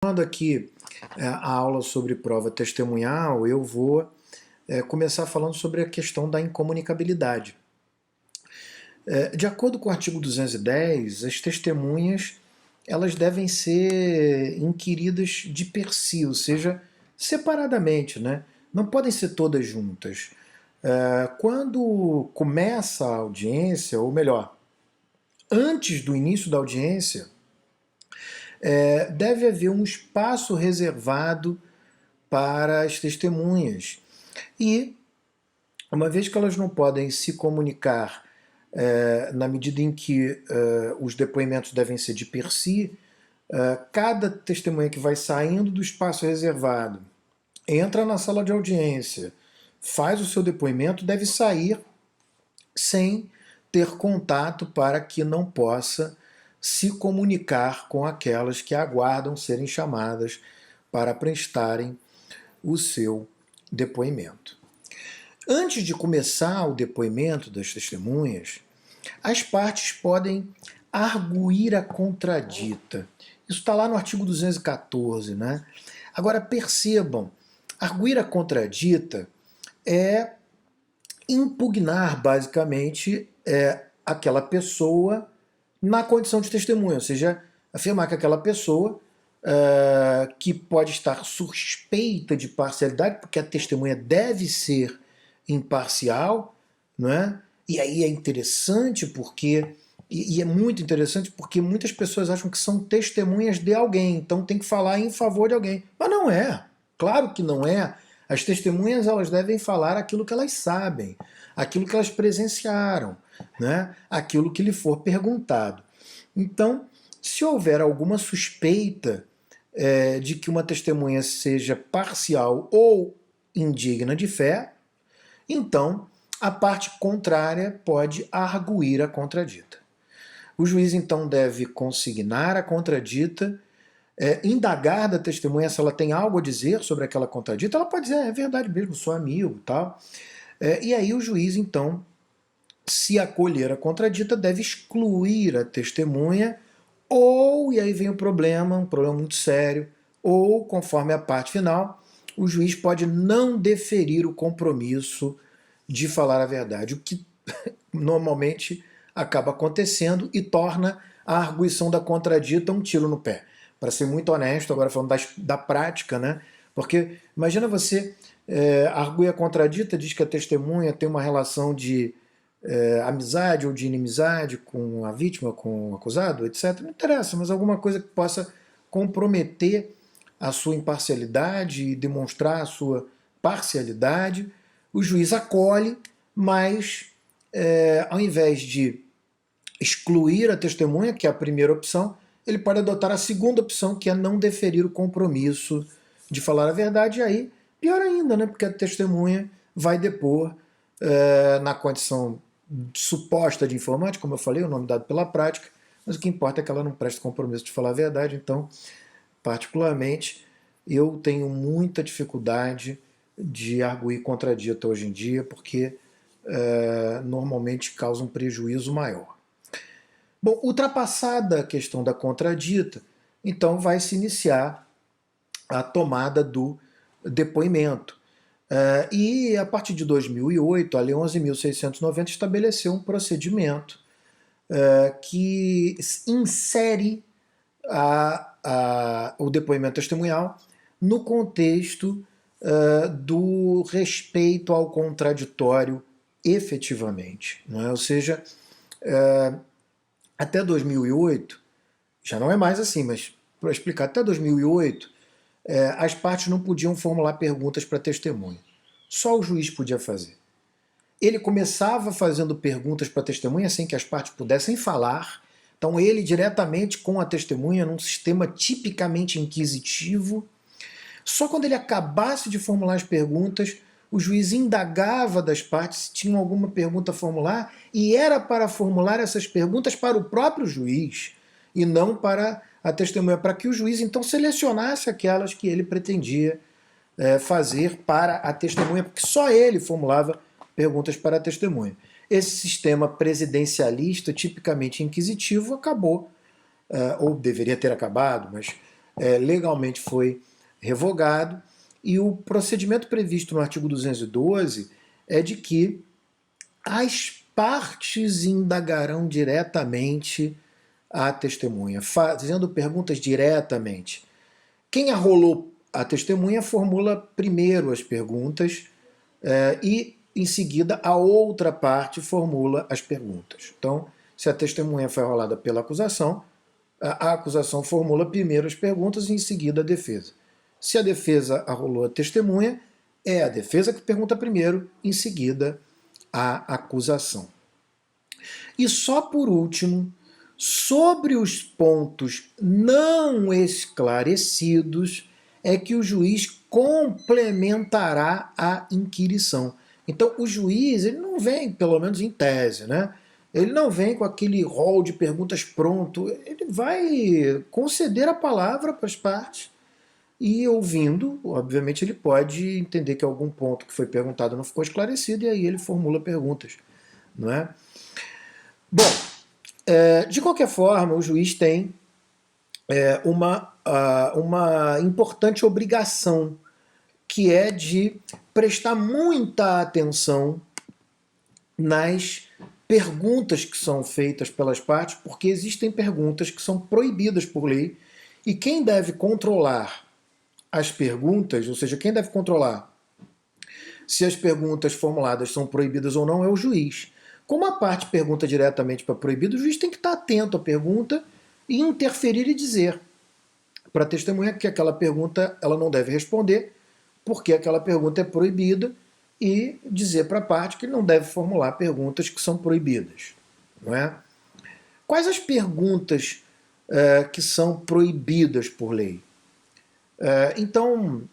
Continuando aqui a aula sobre prova testemunhal, eu vou começar falando sobre a questão da incomunicabilidade. De acordo com o artigo 210, as testemunhas elas devem ser inquiridas de per si, ou seja, separadamente, né? Não podem ser todas juntas. Quando começa a audiência, ou melhor, antes do início da audiência, deve haver um espaço reservado para as testemunhas. E, uma vez que elas não podem se comunicar na medida em que os depoimentos devem ser de per si, cada testemunha que vai saindo do espaço reservado, entra na sala de audiência, faz o seu depoimento, deve sair sem ter contato para que não possa se comunicar com aquelas que aguardam serem chamadas para prestarem o seu depoimento. Antes de começar o depoimento das testemunhas, as partes podem arguir a contradita. Isso está lá no artigo 214, né? Agora percebam, arguir a contradita é impugnar basicamente aquela pessoa na condição de testemunha, ou seja, afirmar que aquela pessoa que pode estar suspeita de parcialidade, porque a testemunha deve ser imparcial, não é? E aí é interessante porque, e é muito interessante porque muitas pessoas acham que são testemunhas de alguém, então tem que falar em favor de alguém. Mas não é, claro que não é. As testemunhas elas devem falar aquilo que elas sabem, aquilo que elas presenciaram, né? Aquilo que lhe for perguntado. Então, se houver alguma suspeita de que uma testemunha seja parcial ou indigna de fé, então a parte contrária pode arguir a contradita. O juiz então deve consignar a contradita, indagar da testemunha se ela tem algo a dizer sobre aquela contradita. Ela pode dizer, é verdade mesmo, sou amigo, tal. E aí o juiz então, se acolher a contradita, deve excluir a testemunha, ou, e aí vem o problema, um problema muito sério, ou, conforme a parte final, o juiz pode não deferir o compromisso de falar a verdade, o que normalmente acaba acontecendo e torna a arguição da contradita um tiro no pé. Para ser muito honesto, agora falando da prática, né? Porque imagina você arguir a contradita, diz que a testemunha tem uma relação de amizade ou de inimizade com a vítima, com o acusado, etc. Não interessa, mas alguma coisa que possa comprometer a sua imparcialidade e demonstrar a sua parcialidade, o juiz acolhe, mas ao invés de excluir a testemunha, que é a primeira opção, ele pode adotar a segunda opção, que é não deferir o compromisso de falar a verdade, e aí, pior ainda, né? Porque a testemunha vai depor na condição suposta de informante, como eu falei, o nome dado pela prática, mas o que importa é que ela não preste compromisso de falar a verdade. Então, particularmente, eu tenho muita dificuldade de arguir contradita hoje em dia, porque normalmente causa um prejuízo maior. Bom, ultrapassada a questão da contradita, então vai se iniciar a tomada do depoimento. E a partir de 2008, a Lei 11.690 estabeleceu um procedimento que insere o depoimento testemunhal no contexto do respeito ao contraditório efetivamente. Não é? Ou seja, até 2008, já não é mais assim, mas para explicar, até 2008, as partes não podiam formular perguntas para testemunha. Só o juiz podia fazer. Ele começava fazendo perguntas para a testemunha sem que as partes pudessem falar. Então ele diretamente com a testemunha, num sistema tipicamente inquisitivo. Só quando ele acabasse de formular as perguntas, o juiz indagava das partes se tinham alguma pergunta a formular, e era para formular essas perguntas para o próprio juiz, e não para a testemunha, para que o juiz então selecionasse aquelas que ele pretendia fazer para a testemunha, porque só ele formulava perguntas para a testemunha. Esse sistema presidencialista, tipicamente inquisitivo, acabou, ou deveria ter acabado, mas legalmente foi revogado, e o procedimento previsto no artigo 212 é de que as partes indagarão diretamente à testemunha, fazendo perguntas diretamente. Quem arrolou a testemunha formula primeiro as perguntas e, em seguida, a outra parte formula as perguntas. Então, se a testemunha foi arrolada pela acusação, a acusação formula primeiro as perguntas e, em seguida, a defesa. Se a defesa arrolou a testemunha, é a defesa que pergunta primeiro, em seguida, a acusação. E só por último, sobre os pontos não esclarecidos, é que o juiz complementará a inquirição. Então, o juiz, ele não vem, pelo menos em tese, né? Ele não vem com aquele rol de perguntas pronto, ele vai conceder a palavra para as partes e, ouvindo, obviamente, ele pode entender que algum ponto que foi perguntado não ficou esclarecido e aí ele formula perguntas, não é? Bom, de qualquer forma, o juiz tem uma importante obrigação, que é de prestar muita atenção nas perguntas que são feitas pelas partes, porque existem perguntas que são proibidas por lei, e quem deve controlar as perguntas, ou seja, quem deve controlar se as perguntas formuladas são proibidas ou não, é o juiz. Como a parte pergunta diretamente para proibido, o juiz tem que estar atento à pergunta e interferir e dizer para a testemunha que aquela pergunta ela não deve responder, porque aquela pergunta é proibida, e dizer para a parte que não deve formular perguntas que são proibidas. Não é? Quais as perguntas que são proibidas por lei? Então,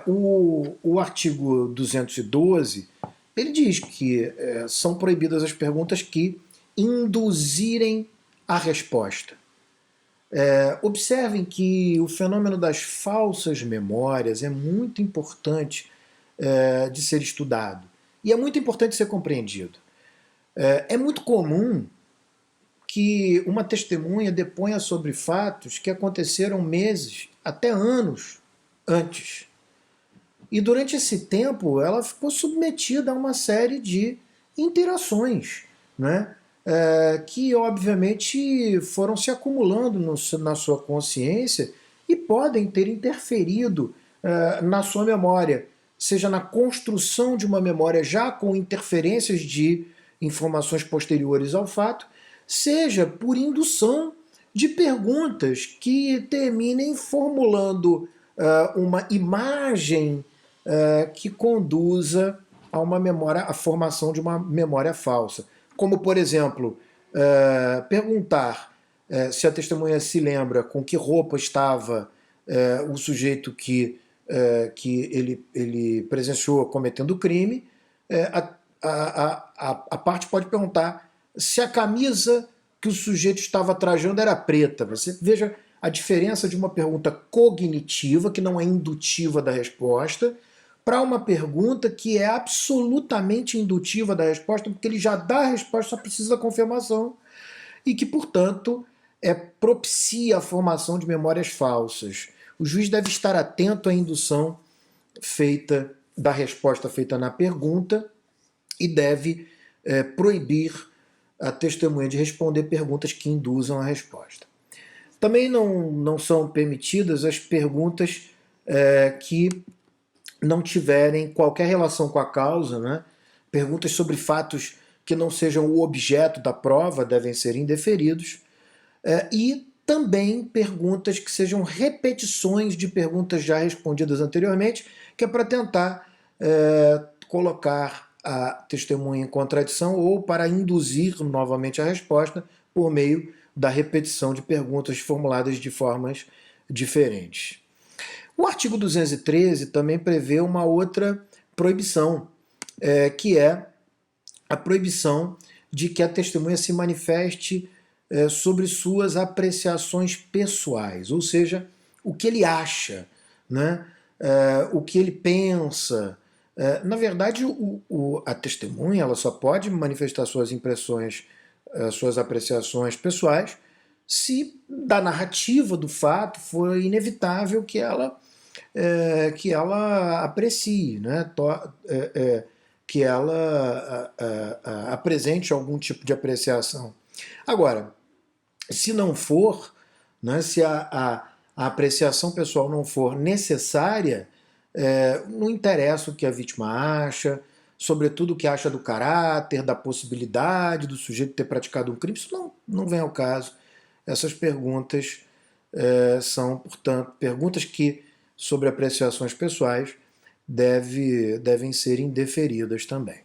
o artigo 212 ele diz que são proibidas as perguntas que induzirem a resposta. Observem que o fenômeno das falsas memórias é muito importante de ser estudado e é muito importante ser compreendido. É muito comum que uma testemunha deponha sobre fatos que aconteceram meses, até anos antes. E durante esse tempo ela ficou submetida a uma série de interações, né? Que obviamente foram se acumulando na sua consciência e podem ter interferido na sua memória, seja na construção de uma memória já com interferências de informações posteriores ao fato, seja por indução de perguntas que terminem formulando uma imagem que conduza a uma memória, à formação de uma memória falsa. Como, por exemplo, perguntar se a testemunha se lembra com que roupa estava o sujeito que ele presenciou cometendo o crime. A parte pode perguntar se a camisa que o sujeito estava trajando era preta. Você veja a diferença de uma pergunta cognitiva, que não é indutiva da resposta, para uma pergunta que é absolutamente indutiva da resposta, porque ele já dá a resposta, só precisa da confirmação, e que, portanto, propicia a formação de memórias falsas. O juiz deve estar atento à indução feita, da resposta feita na pergunta, e deve proibir a testemunha de responder perguntas que induzam a resposta. Também não são permitidas as perguntas que não tiverem qualquer relação com a causa, né? Perguntas sobre fatos que não sejam o objeto da prova devem ser indeferidos, e também perguntas que sejam repetições de perguntas já respondidas anteriormente, que é para tentar colocar a testemunha em contradição ou para induzir novamente a resposta por meio da repetição de perguntas formuladas de formas diferentes. O artigo 213 também prevê uma outra proibição, que é a proibição de que a testemunha se manifeste sobre suas apreciações pessoais, ou seja, o que ele acha, né? O que ele pensa. Na verdade, a testemunha ela só pode manifestar suas impressões, suas apreciações pessoais, se da narrativa do fato for inevitável que ela aprecie, né? Que ela apresente algum tipo de apreciação. Agora, se não for, né, se a apreciação pessoal não for necessária, não interessa o que a vítima acha, sobretudo o que acha do caráter, da possibilidade do sujeito ter praticado um crime, isso não vem ao caso. Essas perguntas são, portanto, perguntas que, sobre apreciações pessoais, devem ser indeferidas também.